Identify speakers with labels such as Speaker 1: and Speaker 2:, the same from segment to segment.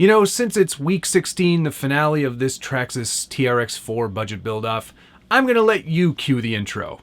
Speaker 1: You know, since it's week 16, the finale of this Traxxas TRX-4 budget build-off, I'm gonna let you cue the intro.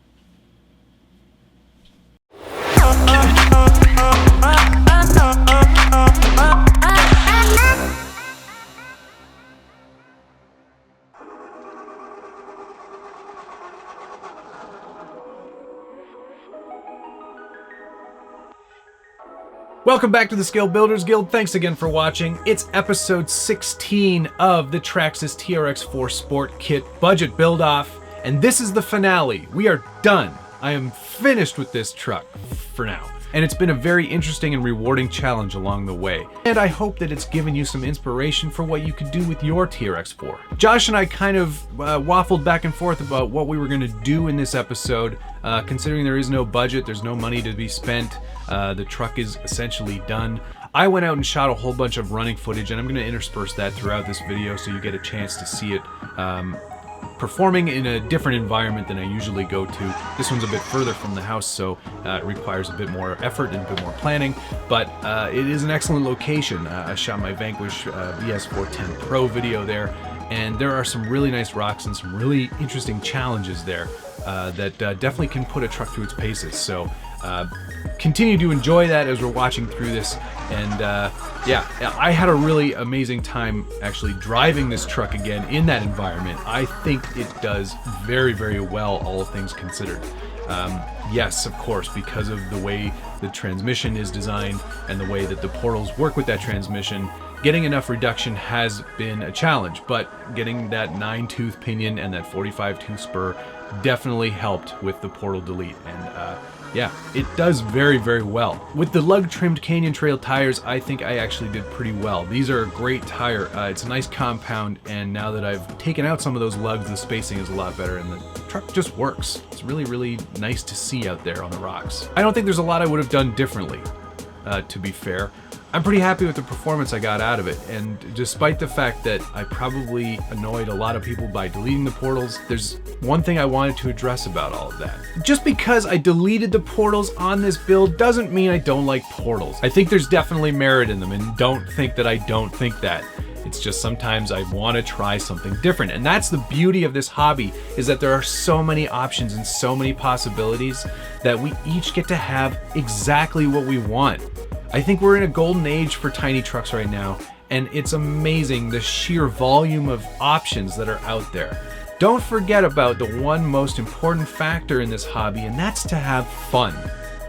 Speaker 1: Welcome back to the Scale Builders Guild. Thanks again for watching. It's episode 16 of the Traxxas TRX-4 Sport Kit budget build-off, and this is the finale. We are done. I am finished with this truck for now. And it's been a very interesting and rewarding challenge along the way. And I hope that it's given you some inspiration for what you could do with your TRX-4. Josh and I kind of waffled back and forth about what we were going to do in this episode. Considering there is no budget, there's no money to be spent, the truck is essentially done. I went out and shot a whole bunch of running footage, and I'm going to intersperse that throughout this video so you get a chance to see it performing in a different environment than I usually go to. This one's a bit further from the house, so it requires a bit more effort and a bit more planning, but it is an excellent location. I shot my Vanquish VS410 Pro video there, and there are some really nice rocks and some really interesting challenges there that definitely can put a truck through its paces. So continue to enjoy that as we're watching through this. And yeah, I had a really amazing time actually driving this truck again in that environment. I think it does very, very well, all things considered. Yes, of course, because of the way the transmission is designed and the way that the portals work with that transmission, getting enough reduction has been a challenge, but getting that 9-tooth pinion and that 45-tooth spur definitely helped with the portal delete. And yeah, it does very, very well. With the lug-trimmed Canyon Trail tires, I think I actually did pretty well. These are a great tire. It's a nice compound, and now that I've taken out some of those lugs, the spacing is a lot better, and the truck just works. It's really, really nice to see out there on the rocks. I don't think there's a lot I would have done differently, to be fair. I'm pretty happy with the performance I got out of it, and despite the fact that I probably annoyed a lot of people by deleting the portals, there's one thing I wanted to address about all of that. Just because I deleted the portals on this build doesn't mean I don't like portals. I think there's definitely merit in them, and don't think that I don't think that. It's just sometimes I want to try something different, and that's the beauty of this hobby, is that there are so many options and so many possibilities that we each get to have exactly what we want. I think we're in a golden age for tiny trucks right now, and it's amazing the sheer volume of options that are out there. Don't forget about the one most important factor in this hobby, and that's to have fun.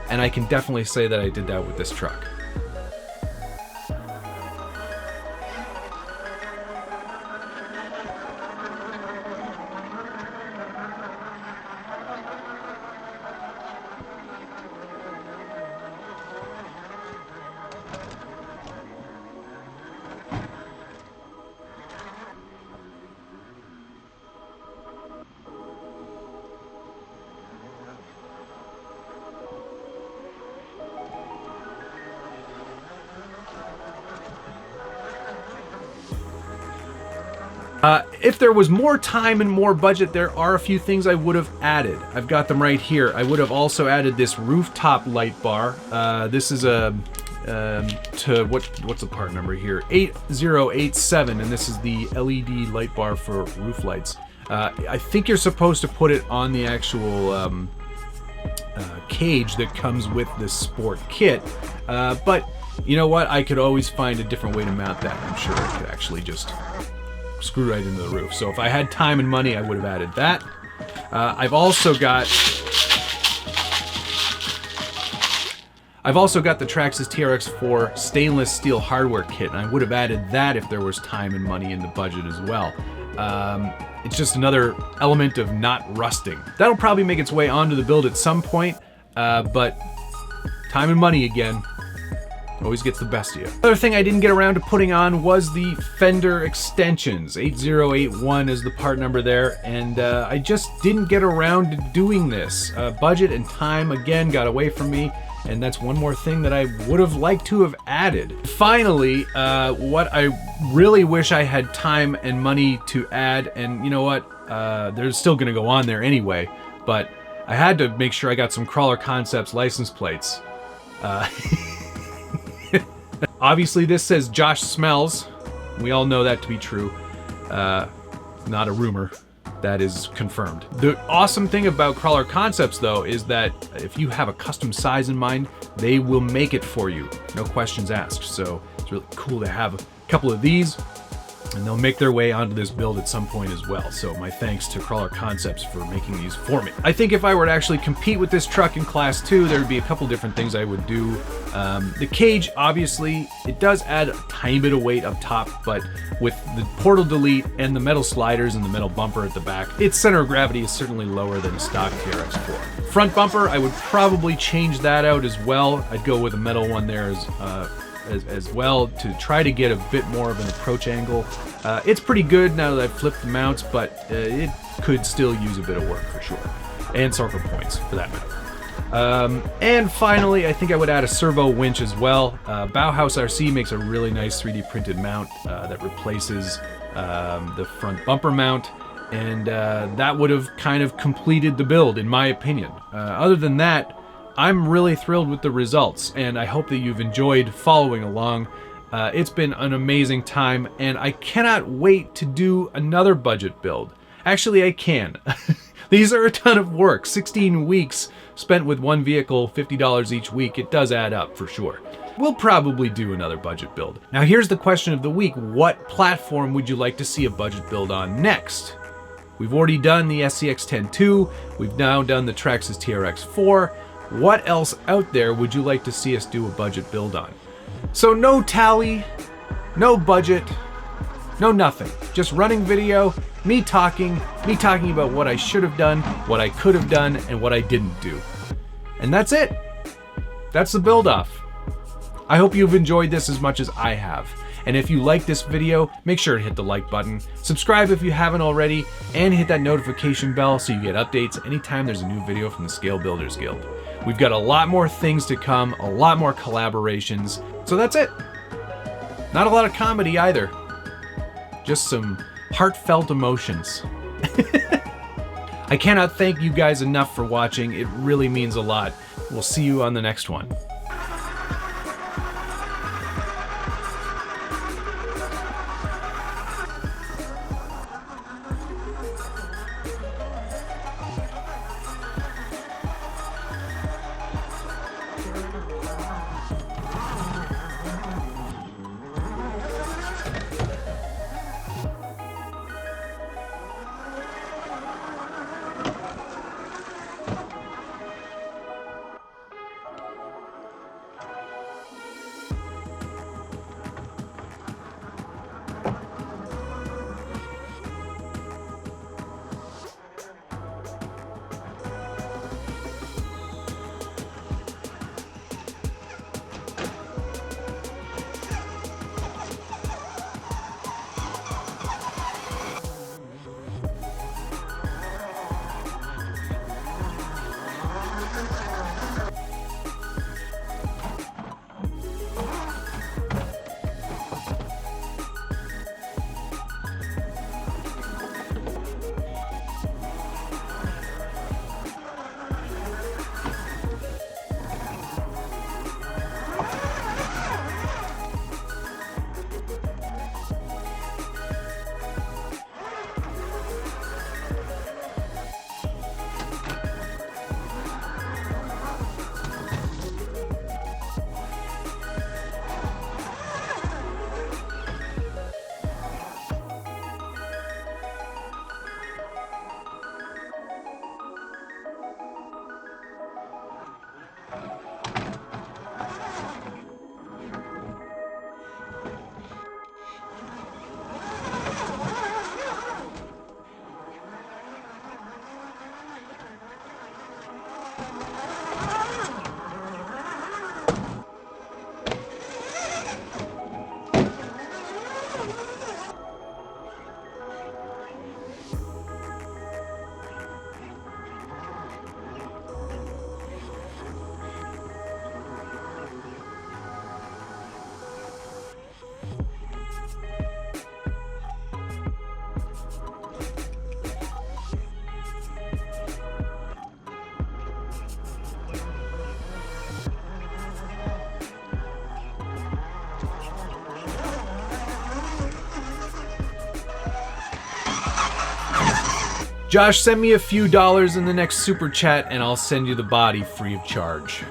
Speaker 1: And I can definitely say that I did that with this truck. If there was more time and more budget, there are a few things I would have added. I've got them right here. I would have also added this Rooftop Light Bar. This is a, what's the part number here? 8087, and this is the LED light bar for roof lights. I think you're supposed to put it on the actual cage that comes with this sport kit, but you know what? I could always find a different way to mount that. I'm sure I could actually just screw right into the roof. So if I had time and money, I would have added that. I've also got the Traxxas TRX-4 stainless steel hardware kit, and I would have added that if there was time and money in the budget as well. It's just another element of not rusting. That'll probably make its way onto the build at some point, but time and money again always gets the best of you. Another thing I didn't get around to putting on was the fender extensions. 8081 is the part number there, and I just didn't get around to doing this. Budget and time again got away from me, and that's one more thing that I would have liked to have added. Finally, what I really wish I had time and money to add, and you know what, they're still gonna go on there anyway, but I had to make sure I got some Crawler Concepts license plates. Obviously this says Josh Smells, We all know that to be true. Not a rumor. That is confirmed. The awesome thing about Crawler Concepts, though, is that if you have a custom size in mind, they will make it for you. No questions asked. So it's really cool to have a couple of these, and they'll make their way onto this build at some point as well. So my thanks to Crawler Concepts for making these for me. I think if I were to actually compete with this truck in Class 2, there would be a couple different things I would do. The cage, obviously, it does add a tiny bit of weight up top, but with the portal delete and the metal sliders and the metal bumper at the back, its center of gravity is certainly lower than a stock TRX-4. Front bumper, I would probably change that out as well. I'd go with a metal one there as well to try to get a bit more of an approach angle. It's pretty good now that I've flipped the mounts, but it could still use a bit of work for sure. And circle points, for that matter. And finally, I think I would add a servo winch as well. Bauhaus RC makes a really nice 3D printed mount that replaces the front bumper mount, and that would have kind of completed the build, in my opinion. Other than that, I'm really thrilled with the results, and I hope that you've enjoyed following along. It's been an amazing time, and I cannot wait to do another budget build. Actually, I can. These are a ton of work. 16 weeks spent with one vehicle, $50 each week. It does add up for sure. We'll probably do another budget build. Now here's the question of the week. What platform would you like to see a budget build on next? We've already done the SCX-10-2. We've now done the Traxxas TRX-4. What else out there would you like to see us do a budget build on? So no tally, no budget, no nothing. Just running video, me talking about what I should have done, what I could have done, and what I didn't do. And that's it. That's the build off. I hope you've enjoyed this as much as I have. And if you like this video, make sure to hit the like button, subscribe if you haven't already, and hit that notification bell so you get updates anytime there's a new video from the Scale Builders Guild. We've got a lot more things to come, a lot more collaborations. So that's it. Not a lot of comedy either. Just some heartfelt emotions. I cannot thank you guys enough for watching. It really means a lot. We'll see you on the next one. Josh, send me a few dollars in the next super chat and I'll send you the body free of charge.